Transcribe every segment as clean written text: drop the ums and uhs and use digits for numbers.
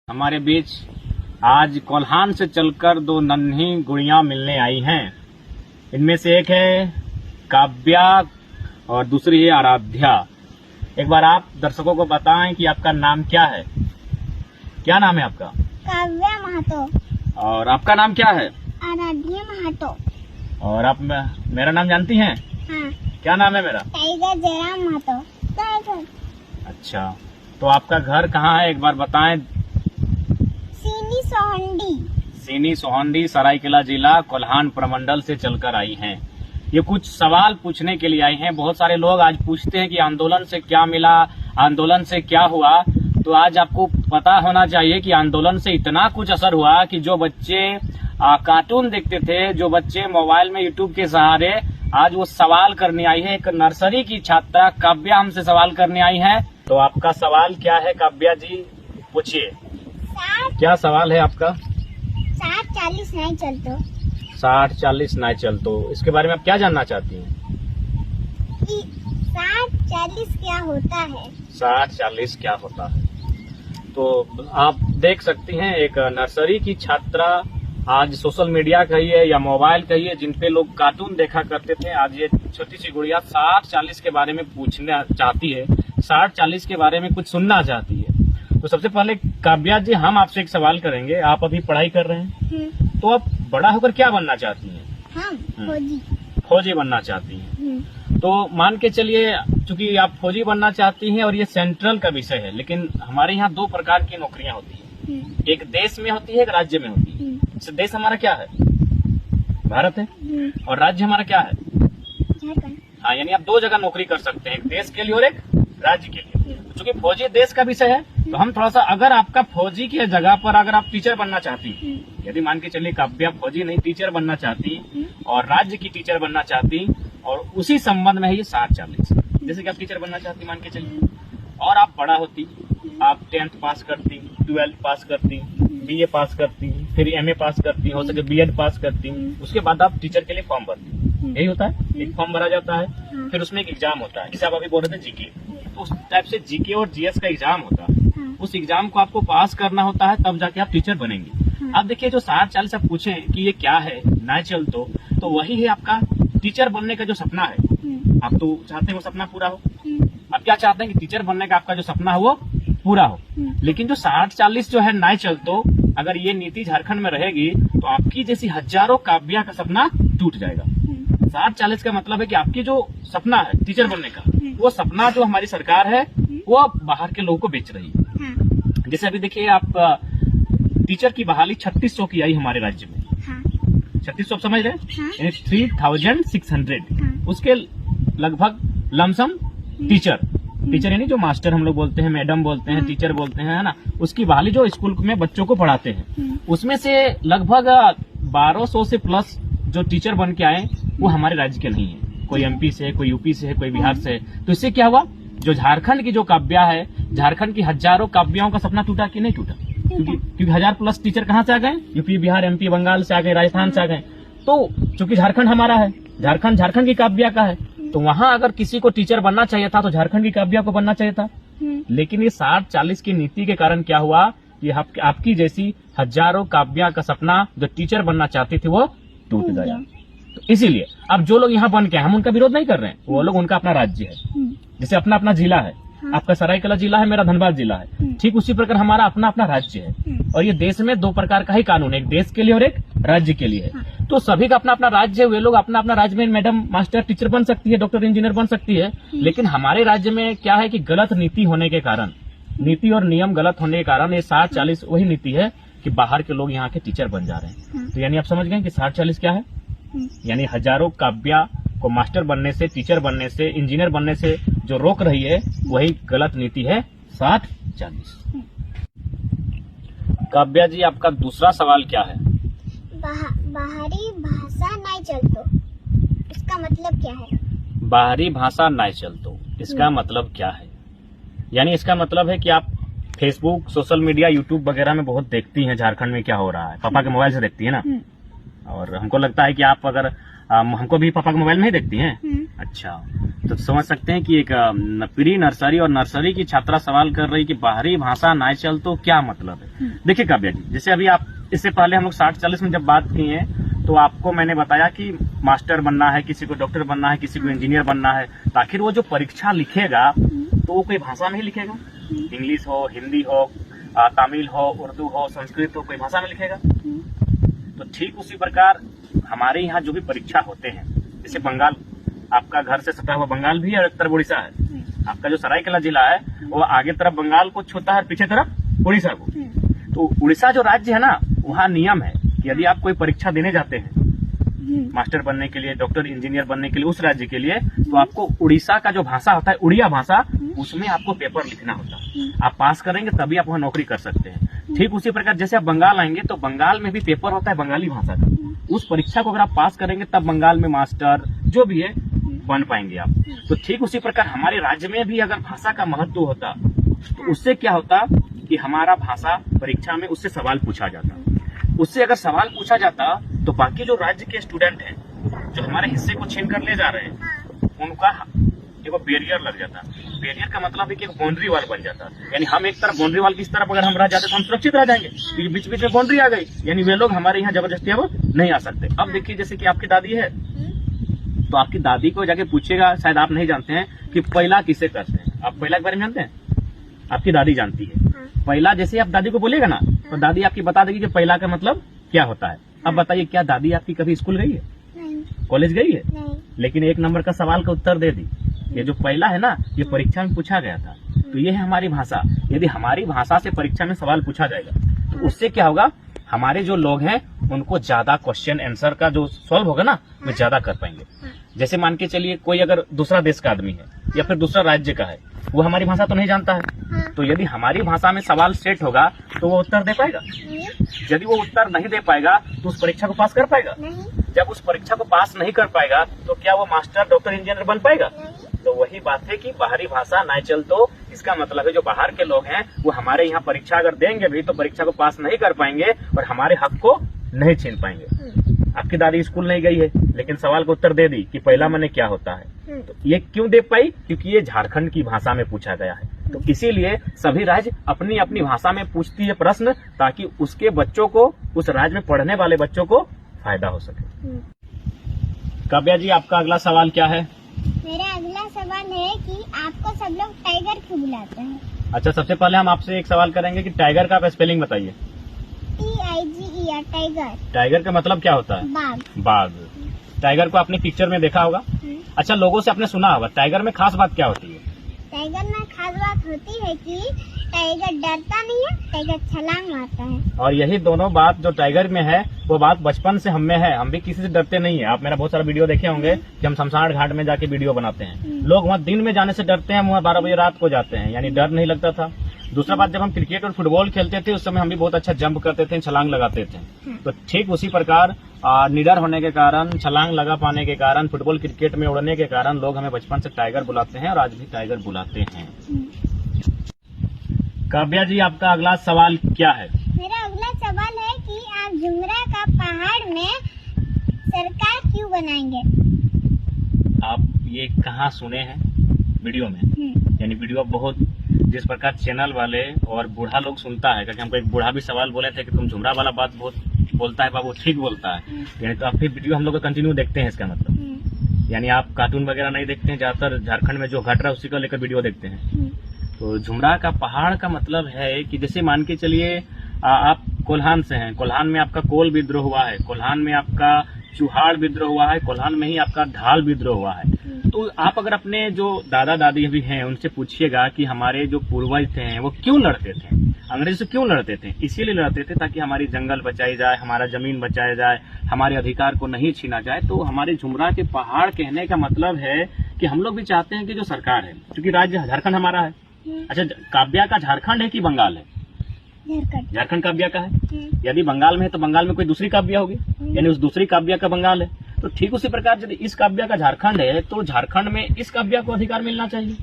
हमारे बीच आज कोल्हान से चलकर दो नन्ही गुड़ियां मिलने आई हैं। इनमें से एक है काव्या और दूसरी है आराध्या। एक बार आप दर्शकों को बताएं कि आपका नाम क्या है। क्या नाम है आपका? काव्या महतो। और आपका नाम क्या है? आराध्या महतो। और आप मेरा नाम जानती हैं? हाँ। क्या नाम है मेरा? टाइगर जयराम महतो। टाइगर। अच्छा, तो आपका घर कहाँ है एक बार बताएं। सीनी सोहंडी। सीनी सोहंडी, सरायकेला जिला, कोल्हान प्रमंडल से चलकर आई हैं। ये कुछ सवाल पूछने के लिए आई हैं। बहुत सारे लोग आज पूछते हैं कि आंदोलन से क्या मिला, आंदोलन से क्या हुआ। तो आज आपको पता होना चाहिए कि आंदोलन से इतना कुछ असर हुआ कि जो बच्चे कार्टून देखते थे, जो बच्चे मोबाइल में यूट्यूब के सहारे, आज वो सवाल करने आई है। एक नर्सरी की छात्रा काव्या हमसे सवाल करने आई है। तो आपका सवाल क्या है काव्या जी, पूछिए। क्या सवाल है आपका? 60-40 नहीं चलतो। 60-40 नहीं चलतो, इसके बारे में आप क्या जानना चाहती हैं? कि 60-40 क्या होता है? 60-40 क्या होता है? तो आप देख सकती हैं, एक नर्सरी की छात्रा आज सोशल मीडिया कहिए या मोबाइल कहिए, जिन पे लोग कार्टून देखा करते थे, आज ये छोटी सी गुड़िया 60-40 के बारे में पूछना चाहती है, 60-40 के बारे में कुछ सुनना चाहती है। तो सबसे पहले काव्या जी, हम आपसे एक सवाल करेंगे। आप अभी पढ़ाई कर रहे हैं, तो आप बड़ा होकर क्या बनना चाहती हैं? हम फौजी। फौजी बनना चाहती हैं। तो मान के चलिए, चूंकि आप फौजी बनना चाहती हैं और ये सेंट्रल का विषय है, लेकिन हमारे यहाँ दो प्रकार की नौकरियां होती है। एक देश में होती है, एक राज्य में होती है। जैसे देश हमारा क्या है? भारत है। और राज्य हमारा क्या है? झारखंड। हाँ, यानी आप दो जगह नौकरी कर सकते हैं, एक देश के लिए और एक राज्य के लिए। चूंकि फौजी देश का विषय है, तो हम थोड़ा सा, अगर आपका फौजी की जगह पर अगर आप टीचर बनना चाहती, यदि मान के चलिए काव्या फौजी नहीं टीचर बनना चाहती और राज्य की टीचर बनना चाहती, और उसी संबंध में है ये 60-40। जैसे कि आप टीचर बनना चाहती मान के चलिए, और आप बड़ा होती, आप 10th पास करती, 12th पास करती, BA पास करती, फिर MA पास करती, हो सके BEd पास करती, उसके बाद आप टीचर के लिए फॉर्म भरती। यही होता है, एक फॉर्म भरा जाता है, फिर उसमें एक एग्जाम होता है, जिसे आप अभी बोल रहे थे GK। तो उस टाइप से GK और GS का एग्जाम होता है। उस एग्जाम को आपको पास करना होता है, तब जाके आप टीचर बनेंगे। अब देखिए, जो 60-40 आप पूछे कि ये क्या है ना चलतो, तो वही है आपका टीचर बनने का जो सपना है। आप तो चाहते हैं वो सपना पूरा हो। आप क्या चाहते हैं कि टीचर बनने का आपका जो सपना है वो पूरा हो। लेकिन जो 60-40 जो है ना चलतो, अगर ये नीति झारखंड में रहेगी, तो आपकी जैसी हजारों काव्या का सपना टूट जाएगा। 60-40 का मतलब है कि आपकी जो सपना है टीचर बनने का, वो सपना जो हमारी सरकार है वो बाहर के लोगों को बेच रही है। जैसे अभी देखिए, आप टीचर की बहाली 3600 की आई हमारे राज्य में। 3600 समझ रहे हैं, यानी 3600। उसके लगभग लमसम टीचर यानी जो मास्टर हम लोग बोलते हैं, मैडम बोलते हैं, टीचर बोलते हैं, है ना, उसकी बहाली जो स्कूल में बच्चों को पढ़ाते हैं, उसमें से लगभग 1200 से प्लस जो टीचर बन के आए वो हमारे राज्य के नहीं है। कोई MP से है, कोई UP से है, कोई बिहार से है। तो इससे क्या हुआ, जो झारखंड की जो काव्या है, झारखंड की हजारों काव्याओं का सपना टूटा कि नहीं टूटा? क्योंकि 1000+ टीचर कहाँ से आ गए? UP, बिहार, MP, बंगाल से आ गए, राजस्थान से आ गए। तो चूंकि झारखंड हमारा है, झारखंड की काव्या का है, तो वहाँ अगर किसी को टीचर बनना चाहिए था तो झारखंड की काव्या को बनना चाहिए था। लेकिन ये 60-40 की नीति के कारण क्या हुआ कि आपकी जैसी हजारों काव्या का सपना जो टीचर बनना चाहती थी वो टूट गया। तो इसीलिए अब जो लोग यहाँ बन के, हम उनका विरोध नहीं कर रहे हैं, वो लोग, उनका अपना राज्य है। जैसे अपना अपना जिला है, आपका सरायकेला जिला है, मेरा धनबाद जिला है, ठीक उसी प्रकार हमारा अपना अपना राज्य है। और ये देश में दो प्रकार का ही कानून है, एक देश के लिए और एक राज्य के लिए है। तो सभी का अपना अपना राज्य है, वे लोग अपना अपना राज्य में मैडम, मास्टर, टीचर बन सकती है, डॉक्टर, इंजीनियर बन सकती है। लेकिन हमारे राज्य में क्या है कि गलत नीति होने के कारण, नीति और नियम गलत होने के कारण ये 60-40 वही नीति है कि बाहर के लोग यहाँ के टीचर बन जा रहे हैं। तो यानी आप समझ गए कि 60-40 क्या है? यानी हजारों काव्या को मास्टर बनने से, टीचर बनने से, इंजीनियर बनने से जो रोक रही है, वही गलत नीति है 60-40। काव्या जी, आपका दूसरा सवाल क्या है? बाहरी भाषा नहीं चलतो, इसका मतलब क्या है? बाहरी भाषा नहीं चलतो, इसका मतलब क्या है? यानी इसका मतलब है कि आप फेसबुक, सोशल मीडिया, यूट्यूब वगैरह में बहुत देखती हैं झारखंड में क्या हो रहा है। पापा के मोबाइल से देखती है ना? और हमको लगता है कि आप अगर हमको भी पापा के मोबाइल में ही देखती हैं। अच्छा, तो समझ सकते हैं कि एक प्री नर्सरी और नर्सरी की छात्रा सवाल कर रही कि बाहरी भाषा ना चल तो क्या मतलब है। देखिए काव्या जी, जैसे अभी आप इससे पहले हम लोग 60-40 में जब बात की है तो आपको मैंने बताया कि मास्टर बनना है, किसी को डॉक्टर बनना है, किसी को इंजीनियर बनना है, तो आखिर वो जो परीक्षा लिखेगा तो वो कोई भाषा में ही लिखेगा, इंग्लिश हो, हिंदी हो, तमिल हो, उर्दू हो, संस्कृत हो, कोई भाषा में लिखेगा। तो ठीक उसी प्रकार हमारे यहाँ जो भी परीक्षा होते हैं, जैसे बंगाल, आपका घर से सटा हुआ बंगाल भी है और एक तरफ उड़ीसा है। आपका जो सरायकेला जिला है वो आगे तरफ बंगाल को छूता है और पीछे तरफ उड़ीसा को। तो उड़ीसा जो राज्य है ना, वहाँ नियम है कि यदि आप कोई परीक्षा देने जाते हैं मास्टर बनने के लिए, डॉक्टर, इंजीनियर बनने के लिए उस राज्य के लिए, तो आपको उड़ीसा का जो भाषा होता है, उड़िया भाषा, उसमें आपको पेपर लिखना होता है। आप पास करेंगे तभी आप वहाँ नौकरी कर सकते हैं। ठीक उसी प्रकार जैसे आप बंगाल आएंगे तो बंगाल में भी पेपर होता है बंगाली भाषा का। उस परीक्षा को अगर आप पास करेंगे तब बंगाल में मास्टर जो भी है बन पाएंगे आप। तो ठीक उसी प्रकार हमारे राज्य में भी अगर भाषा का महत्व होता तो उससे क्या होता कि हमारा भाषा परीक्षा में उससे सवाल पूछा जाता। उससे अगर सवाल पूछा जाता तो बाकी जो राज्य के स्टूडेंट हैं जो हमारे हिस्से को छीन कर ले जा रहे हैं, उनका एक बैरियर लग जाता। बैरियर का मतलब है कि एक बाउंड्री वाल बन जाता। यानी हम एक तरफ बाउंड्री वाल की तरफ अगर हम रह जाते तो हम सुरक्षित रह जाएंगे, क्योंकि बीच बीच में बाउंड्री आ गई, यानी वे लोग हमारे यहाँ जबरदस्ती अब नहीं आ सकते। अब देखिए जैसे कि आपकी दादी है तो आपकी दादी को जाके पूछेगा, शायद आप नहीं जानते हैं कि पहला किसे कहते हैं। आप पहला के बारे में जानते हैं? आपकी दादी जानती है। पहला जैसे आप दादी को बोलेगा ना तो दादी आपकी बता देगी कि पहला का मतलब क्या होता है। अब बताइए, क्या दादी आपकी कभी स्कूल गई है? नहीं। कॉलेज गई है? नहीं। लेकिन 1 नंबर का सवाल का उत्तर दे दी। ये जो पहला है ना, ये परीक्षा में पूछा गया था। तो ये है हमारी भाषा। यदि हमारी भाषा से परीक्षा में सवाल पूछा जाएगा तो उससे क्या होगा, हमारे जो लोग हैं उनको ज्यादा क्वेश्चन आंसर का जो सॉल्व होगा ना, वो ज्यादा कर पाएंगे। जैसे मान के चलिए कोई अगर दूसरा देश का आदमी है या फिर दूसरा राज्य का है, वो हमारी भाषा तो नहीं जानता है, तो यदि हमारी भाषा में सवाल सेट होगा तो वो उत्तर दे पाएगा। यदि वो उत्तर नहीं दे पाएगा तो उस परीक्षा को पास कर पाएगा? जब उस परीक्षा को पास नहीं कर पाएगा तो क्या वो मास्टर, डॉक्टर, इंजीनियर बन पाएगा? तो वही बात है कि बाहरी भाषा ना चल तो इसका मतलब है जो बाहर के लोग हैं वो हमारे यहाँ परीक्षा अगर देंगे भी तो परीक्षा को पास नहीं कर पाएंगे और हमारे हक को नहीं छीन पाएंगे। आपकी दादी स्कूल नहीं गई है लेकिन सवाल का उत्तर दे दी कि पहला माने क्या होता है। तो ये क्यों दे पाई? क्योंकि ये झारखंड की भाषा में पूछा गया है। तो इसीलिए सभी राज्य अपनी अपनी भाषा में पूछती है प्रश्न, ताकि उसके बच्चों को, उस राज्य में पढ़ने वाले बच्चों को फायदा हो सके। काव्या जी, आपका अगला सवाल क्या है? मेरा अगला सवाल है कि आपको सब लोग टाइगर क्यों बुलाते हैं? अच्छा, सबसे पहले हम आपसे एक सवाल करेंगे कि टाइगर का आप स्पेलिंग बताइए। TIGER, tiger. टाइगर का मतलब क्या होता है? बाघ। बाघ। टाइगर को आपने पिक्चर में देखा होगा। अच्छा, लोगों से आपने सुना होगा। टाइगर में खास बात क्या होती है? टाइगर में खास बात होती है कि टाइगर डरता नहीं है, टाइगर छलांग मारता है। और यही दोनों बात जो टाइगर में है वो बात बचपन से हम में है। हम भी किसी से डरते नहीं है। आप मेरा बहुत सारा वीडियो देखे होंगे कि हम शमशान घाट में जाके वीडियो बनाते हैं। लोग वहाँ दिन में जाने से डरते हैं, वहाँ 12 बजे रात को जाते हैं, यानी डर नहीं लगता था। दूसरा बात, जब हम क्रिकेट और फुटबॉल खेलते थे उस समय हम भी बहुत अच्छा जंप करते थे, छलांग लगाते थे। तो ठीक उसी प्रकार निडर होने के कारण, छलांग लगा पाने के कारण, फुटबॉल क्रिकेट में उड़ने के कारण लोग हमें बचपन से टाइगर बुलाते हैं और आज भी टाइगर बुलाते हैं। काव्या जी, आपका अगला सवाल क्या है? मेरा अगला सवाल है कि आप झुमरा का पहाड़ में सरकार क्यों बनाएंगे? आप ये कहाँ सुने हैं? वीडियो में। यानी वीडियो बहुत, जिस प्रकार चैनल वाले और बूढ़ा लोग सुनता है, क्योंकि हमको एक बूढ़ा भी सवाल बोले थे कि तुम झुमरा वाला बात बहुत बोलता है बाबू, ठीक बोलता है। यानी तो आप फिर वीडियो हम लोग कंटिन्यू देखते हैं, इसका मतलब यानी आप कार्टून वगैरह नहीं देखते हैं, ज्यादातर झारखंड में जो घट रहा है उसी को लेकर वीडियो देखते हैं। तो झुमरा का पहाड़ का मतलब है कि जैसे मान के चलिए आप कोल्हान से हैं, कोल्हान में आपका कोल विद्रोह हुआ है, कोल्हान में आपका चुहाड़ विद्रोह हुआ है, कोल्हान में ही आपका ढाल विद्रोह हुआ है। तो आप अगर अपने जो दादा दादी भी हैं उनसे पूछिएगा कि हमारे जो पूर्वज थे वो क्यों लड़ते थे, अंग्रेज से क्यों लड़ते थे? इसीलिए लड़ते थे ताकि हमारी जंगल बचाई जाए, हमारा जमीन बचाया जाए, हमारे अधिकार को नहीं छीना जाए। तो हमारे झुमरा के पहाड़ कहने का मतलब है कि हम लोग भी चाहते हैं कि जो सरकार है, क्योंकि राज्य झारखंड हमारा है। अच्छा, काव्या का झारखंड है कि बंगाल है? झारखंड काव्या का है। यदि बंगाल में है तो बंगाल में कोई दूसरी काव्या होगी, यानी उस दूसरी काव्या का बंगाल है। तो ठीक उसी प्रकार यदि इस काव्या का झारखंड है तो झारखंड में इस काव्या को अधिकार मिलना चाहिए,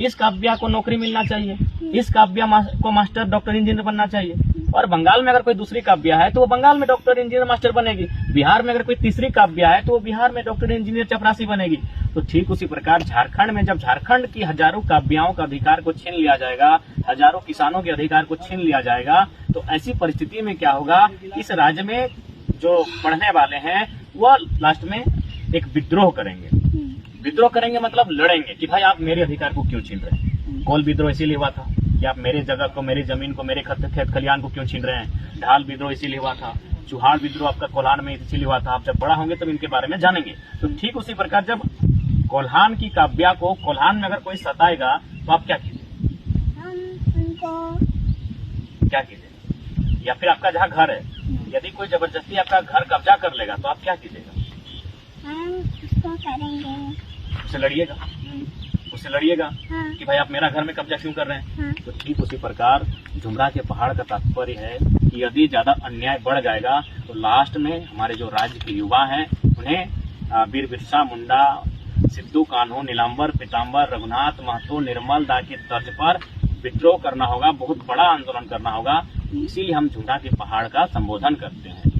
इस काव्या को नौकरी मिलना चाहिए, इस काव्या को मास्टर, डॉक्टर, इंजीनियर बनना चाहिए। और बंगाल में अगर कोई दूसरी काव्या है तो वो बंगाल में डॉक्टर, इंजीनियर, मास्टर बनेगी। बिहार में अगर कोई तीसरी काव्या है तो वो बिहार में डॉक्टर, इंजीनियर, चपरासी बनेगी। तो ठीक उसी प्रकार झारखंड में जब झारखंड की हजारों काव्याओं का अधिकार को छीन लिया जाएगा, हजारों किसानों के अधिकार को छीन लिया जाएगा, तो ऐसी परिस्थिति में क्या होगा, इस राज्य में जो पढ़ने वाले हैं वह लास्ट में एक विद्रोह करेंगे। विद्रोह करेंगे मतलब लड़ेंगे कि भाई आप मेरे अधिकार को क्यों छीन रहे हैं। कोल विद्रोह इसीलिए हुआ था कि आप मेरे जगह को, मेरी जमीन को, मेरे खेत खलियान को क्यों छीन रहे हैं। ढाल विद्रोह इसीलिए हुआ था। चुहाड़ विद्रोह आपका कोल्हान में इसीलिए हुआ था। आप जब बड़ा होंगे तब इनके बारे में जानेंगे। तो ठीक उसी प्रकार जब कोल्हान की काव्या को कोल्हान में अगर कोई सताएगा तो आप क्या कीजिए? हम उनको क्या कीजिए? या फिर आपका जहाँ घर है, यदि कोई जबरदस्ती आपका घर कब्जा कर लेगा तो आप क्या कीजिएगा? हम उसको करेंगे। उससे लड़िएगा, उससे लड़िएगा हाँ। कि भाई आप मेरा घर में कब्जा क्यों कर रहे हैं। हाँ। तो ठीक उसी प्रकार झुमरा के पहाड़ का तात्पर्य है कि यदि ज्यादा अन्याय बढ़ जाएगा तो लास्ट में हमारे जो राज्य के युवा हैं उन्हें वीर बिरसा मुंडा, सिद्धू कान्हू, नीलांबर, पीताम्बर, रघुनाथ महतो, निर्मल दा की तर्ज पर विद्रोह करना होगा, बहुत बड़ा आंदोलन करना होगा। इसीलिए हम झुमरा के पहाड़ का संबोधन करते हैं।